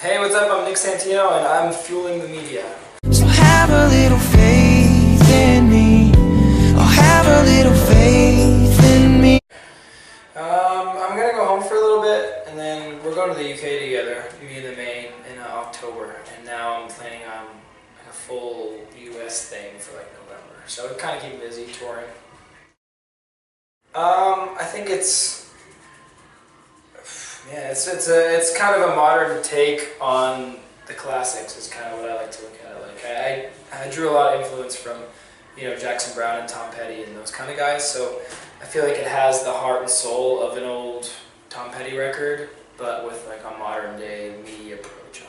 Hey, what's up? I'm Nick Santino, and I'm fueling the media. So have a little faith in me. Oh, have a little faith in me. I'm gonna go home for a little bit, and then we're going to the UK together, me and the Maine, in October. And now I'm planning on like a full US thing for like November. So it kind of keep busy touring. I think it's kind of a modern take on the classics. Is kind of what I like to look at it like. I drew a lot of influence from, Jackson Browne and Tom Petty and those kind of guys. So I feel like it has the heart and soul of an old Tom Petty record, but with like a modern day media approach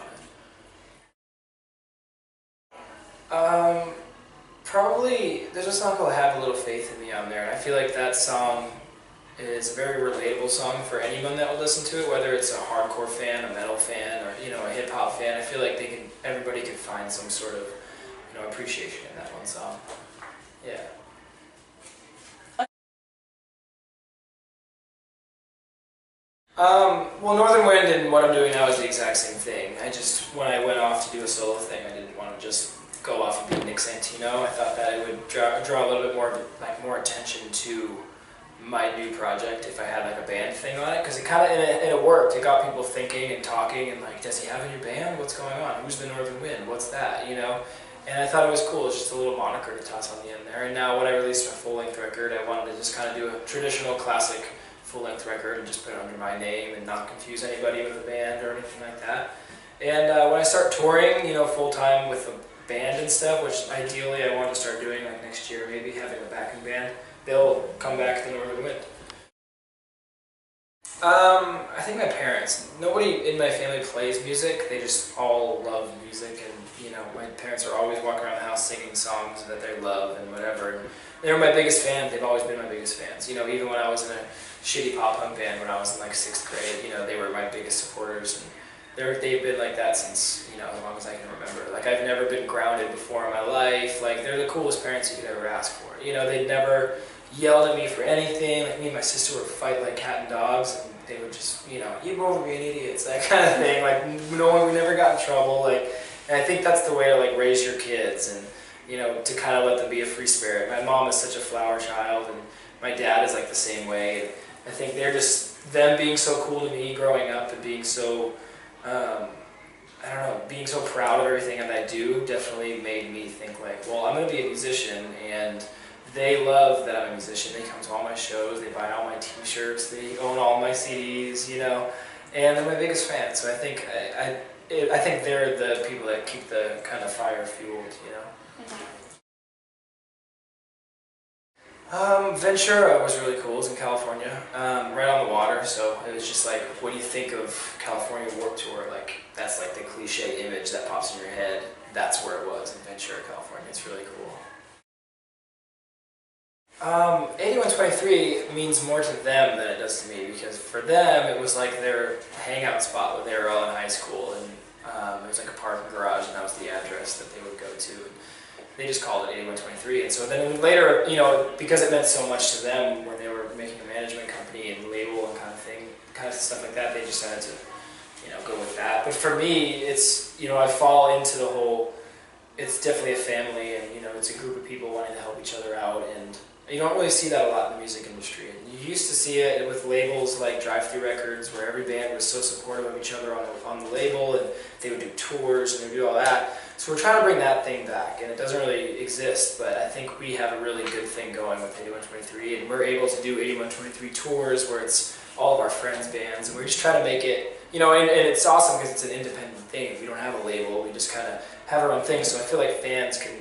on it. Probably there's a song called "Have a Little Faith in Me" on there, and I feel like that song is a very relatable song for anyone that will listen to it, whether it's a hardcore fan, a metal fan, or a hip hop fan. I feel like everybody can find some sort of appreciation in that one song. Yeah. Well, Northern Wind and what I'm doing now is the exact same thing. When I went off to do a solo thing, I didn't want to just go off and be Nick Santino. I thought that it would draw a little bit more attention to my new project if I had like a band thing on it, because it worked. It got people thinking and talking and like, does he have a new band? What's going on? Who's the Northern Wind? What's that? And I thought it was cool. It's just a little moniker to toss on the end there. And now when I released my full-length record, I wanted to just kind of do a traditional classic full-length record and just put it under my name and not confuse anybody with a band or anything like that. And when I start touring, full-time with a band and stuff, which ideally I want to start doing like next year, maybe having a backing band, they'll come back to the Northern Wind. I think my parents. Nobody in my family plays music. They just all love music, and my parents are always walking around the house singing songs that they love and whatever. And they were my biggest fans. They've always been my biggest fans. Even when I was in a shitty pop punk band when I was in like 6th grade, they were my biggest supporters, and they've been like that since as long as I can remember. Like, I've never been grounded before in my life. Like, they're the coolest parents you could ever ask for. They'd never yelled at me for anything. Like, me and my sister would fight like cat and dogs, and they would just, you both are being idiots, that kind of thing. Like, we never got in trouble. Like, and I think that's the way to like raise your kids, and to kind of let them be a free spirit. My mom is such a flower child, and my dad is like the same way. I think they're just them being so cool to me growing up and being so, being so proud of everything that I do definitely made me think like, well, I'm going to be a musician, and they love that I'm a musician. They come to all my shows, they buy all my t-shirts, they own all my CDs, and they're my biggest fans. So I think I think they're the people that keep the kind of fire fueled, Ventura was really cool. It was in California, right on the water, so it was just like, when you think of California Warped Tour, like, that's like the cliche image that pops in your head. That's where it was, in Ventura, California. It's really cool. 8123 means more to them than it does to me, because for them it was like their hangout spot when they were all in high school, and it was like a parking garage, and that was the address that they would go to. And they just called it 8123, and so then later, because it meant so much to them when they were making a management company and label and kind of stuff like that, they just decided to, go with that. But for me, it's, I fall into the whole, it's definitely a family, and, it's a group of people wanting to help each other out, and you don't really see that a lot in the music industry. You used to see it with labels like Drive Thru Records, where every band was so supportive of each other on the label, and they would do tours and they would do all that. So we're trying to bring that thing back, and it doesn't really exist, but I think we have a really good thing going with 8123, and we're able to do 8123 tours where it's all of our friends' bands, and we're just trying to make it, and it's awesome because it's an independent thing. We don't have a label, we just kind of have our own thing, so I feel like fans can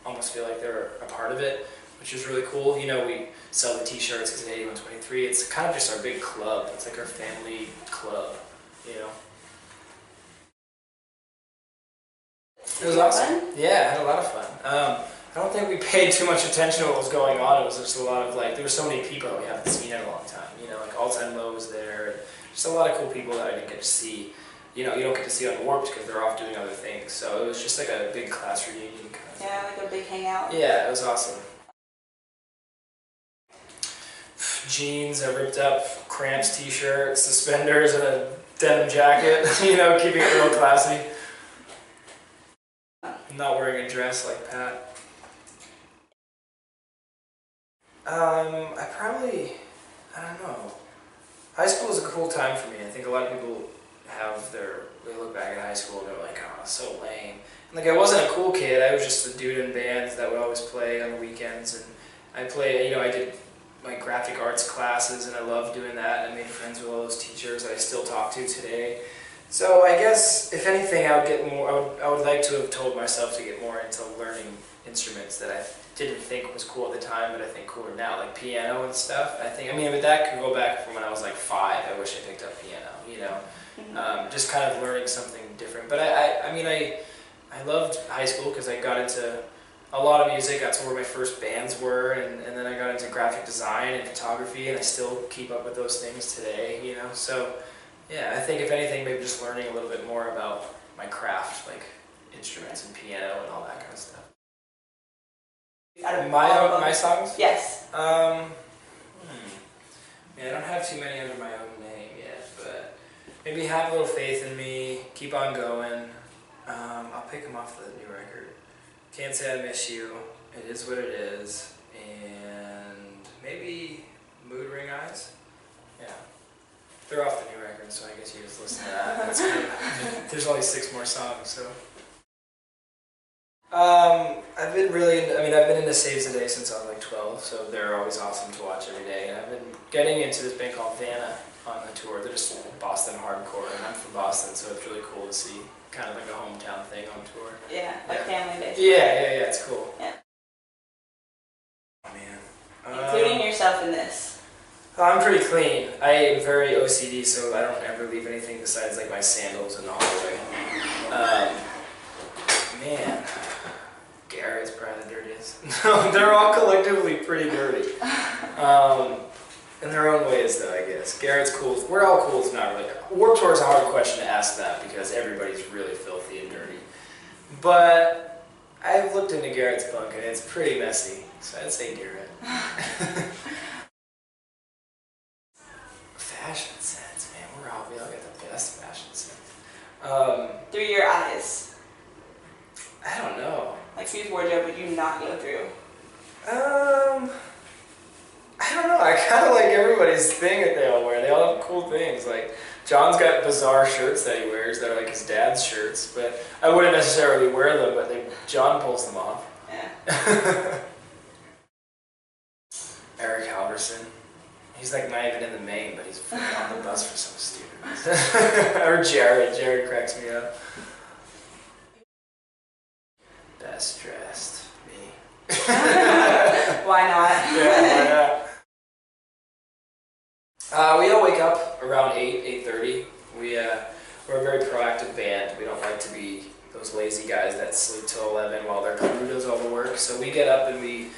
almost feel like they're a part of it, which is really cool. We sell the t-shirts because it's 8123. It's kind of just our big club. It's like our family club, It was awesome. Yeah, I had a lot of fun. I don't think we paid too much attention to what was going on. It was just a lot of there were so many people that we haven't seen in a long time. Like All Time Low was there, and just a lot of cool people that I didn't get to see. You don't get to see on Warped because they're off doing other things. So it was just like a big class reunion kind of thing. Yeah, like a big hangout. Yeah, it was awesome. Jeans, a ripped up Cramps t-shirt, suspenders, and a denim jacket, you know, keeping it real classy. Not wearing a dress like Pat. I don't know. High school is a cool time for me. I think a lot of people they look back at high school and they're like, oh, it's so lame. And like, I wasn't a cool kid. I was just a dude in bands that would always play on the weekends. And I did my graphic arts classes and I loved doing that. I made friends with all those teachers that I still talk to today. So I guess, if anything, I would like to have told myself to get more into learning instruments that I didn't think was cool at the time, but I think cooler now, like piano and stuff. But that could go back from when I was like 5. I wish I picked up piano, you know, just kind of learning something different. But I loved high school because I got into a lot of music. That's where my first bands were, and then I got into graphic design and photography, and I still keep up with those things today, you know. So yeah, I think if anything, maybe just learning a little bit more about my craft, like instruments and piano and all that kind of stuff. My songs? Yes. Yeah, I don't have too many under my own name yet, but maybe Have a Little Faith in Me, Keep On Going. I'll pick them off the new record. Can't Say I Miss You, It Is What It Is, and maybe Mood Ring Eyes. Yeah. They're off the new record, so I guess you just listen to that. That's good. There's only 6 more songs, so. I've been into Saves the Day since I was like 12, so they're always awesome to watch every day. And I've been getting into this band called Vanna on the tour. They're just Boston hardcore, and I'm from Boston, so it's really cool to see kind of like a hometown thing on tour. Yeah, like family based. Yeah, it's cool. Yeah. Oh man. Including yourself in this. I'm pretty clean. I am very OCD, so I don't ever leave anything besides like my sandals in the hallway. Man. Garrett's probably the dirtiest. No, they're all collectively pretty dirty. In their own ways, though, I guess. Garrett's cool. We're all cool. It's not really. Warped Tour is a hard question to ask that because everybody's really filthy and dirty. But I've looked into Garrett's punk and it's pretty messy, so I'd say Garrett. Fashion sense, man. We all got the best fashion sense. Through your eyes. I don't know. Like, whose wardrobe would you not go through? I don't know. I kind of like everybody's thing that they all wear. They all have cool things. Like, John's got bizarre shirts that he wears that are like his dad's shirts, but I wouldn't necessarily wear them, but John pulls them off. Yeah. Eric Halverson. He's like not even in the main, but he's on the bus for some stupid reason. Or Jared. Jared cracks me up. Best dressed, me. Why not? Yeah, why not? We all wake up around 8:30. We're a very proactive band. We don't like to be those lazy guys that sleep till 11 while their crew does all the work. So we get up and we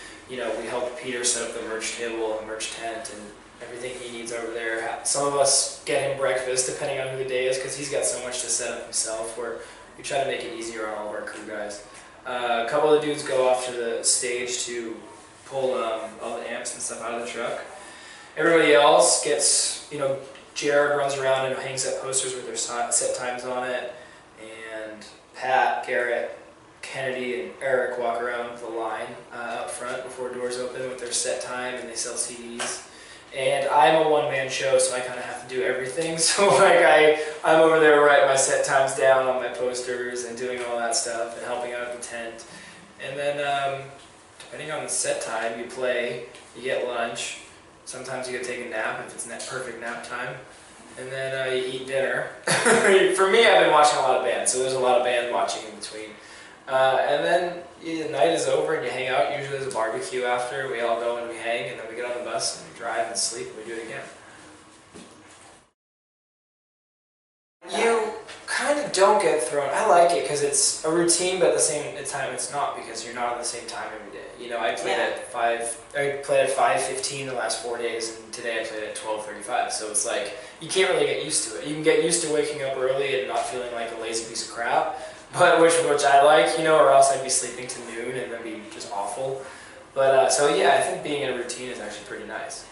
help Peter set up the merch table and merch tent and everything he needs over there. Some of us get him breakfast depending on who the day is because he's got so much to set up himself. Where we try to make it easier on all of our crew guys. A couple of the dudes go off to the stage to pull all the amps and stuff out of the truck. Everybody else gets, Jared runs around and hangs up posters with their set times on it. And Pat, Garrett, Kennedy, and Eric walk around with a line up front before doors open with their set time, and they sell CDs. And I'm a one-man show, so I kind of have to do everything. So I'm over there writing my set times down on my posters and doing all that stuff and helping out at the tent. And then depending on the set time, you play, you get lunch. Sometimes you get to take a nap if it's perfect nap time. And then you eat dinner. For me, I've been watching a lot of bands, so there's a lot of band watching in between. And then the night is over and you hang out. Usually there's a barbecue after. We all go and we hang, and then we get on the bus and we drive and sleep and we do it again. You kind of don't get thrown. I like it because it's a routine, but at the same time it's not because you're not on the same time every day. I played at 5:15 the last 4 days, and today I played at 12:35. So it's like you can't really get used to it. You can get used to waking up early and not feeling like a lazy piece of crap. But which I like, or else I'd be sleeping to noon and that'd be just awful. But so yeah, I think being in a routine is actually pretty nice.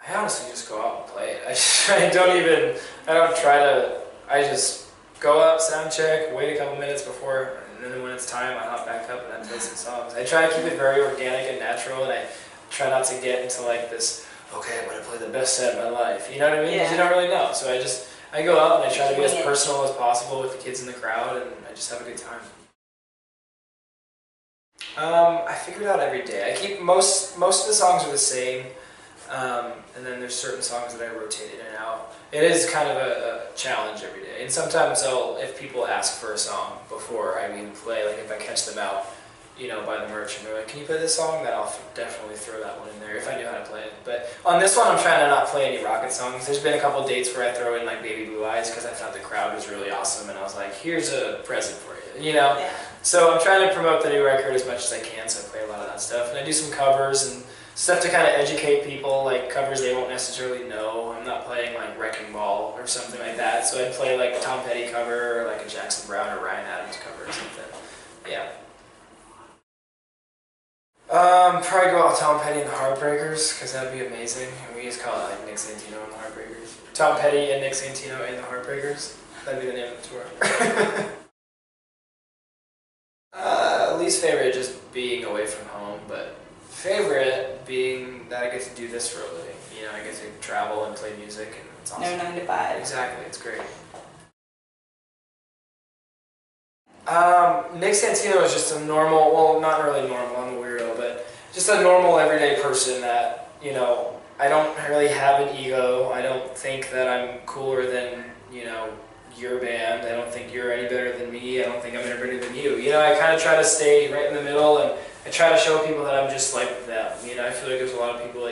I honestly just go out and play it. I don't try to, I just go out, sound check, wait a couple minutes before, and then when it's time, I hop back up and I play some songs. I try to keep it very organic and natural, and I try not to get into like this, okay, I'm going to play the best set of my life. You know what I mean? Because you don't really know. So I go out and I try to be as personal as possible with the kids in the crowd, and I just have a good time. I figure it out every day. I keep most of the songs are the same, and then there's certain songs that I rotate in and out. It is kind of a challenge every day, and sometimes if people ask for a song before I even play, like if I catch them out, you know, by the merch, and they're like, "Can you play this song?" Then I'll definitely throw that one in there if I knew how to play it. But on this one, I'm trying to not play any Rocket songs. There's been a couple dates where I throw in like Baby Blue Eyes because I thought the crowd was really awesome, and I was like, "Here's a present for you," you know. Yeah. So I'm trying to promote the new record as much as I can. So I play a lot of that stuff, and I do some covers and stuff to kind of educate people, like covers they won't necessarily know. I'm not playing like Wrecking Ball or something like that. So I'd play like a Tom Petty cover or like a Jackson Browne or Ryan Adams cover or something. Yeah. Probably go out with Tom Petty and the Heartbreakers, because that'd be amazing. And we just call it like Nick Santino and the Heartbreakers. Tom Petty and Nick Santino and the Heartbreakers. That'd be the name of the tour. Least favorite just being away from home, but favorite being that I get to do this for a living. You know, I get to travel and play music, and it's awesome. No 9 to 5. Exactly, it's great. Nick Santino is just a normal, well, not really normal, I'm a weirdo, but just a normal everyday person that, you know, I don't really have an ego. I don't think that I'm cooler than, you know, your band. I don't think you're any better than me. I don't think I'm any better than you. You know, I kind of try to stay right in the middle, and I try to show people that I'm just like them. You know, I feel like there's a lot of people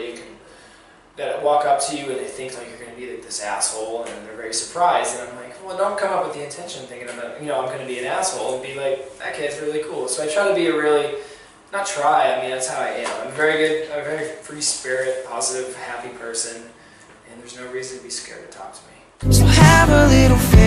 that walk up to you and they think like you're going to be like this asshole, and they're very surprised, and I'm like, well, don't come up with the intention thinking about, you know, I'm going to be an asshole, and be like, that kid's really cool. So I try to be a really, not try, I mean, that's how I am. I'm a very free spirit, positive, happy person, and there's no reason to be scared to talk to me. So have a little faith.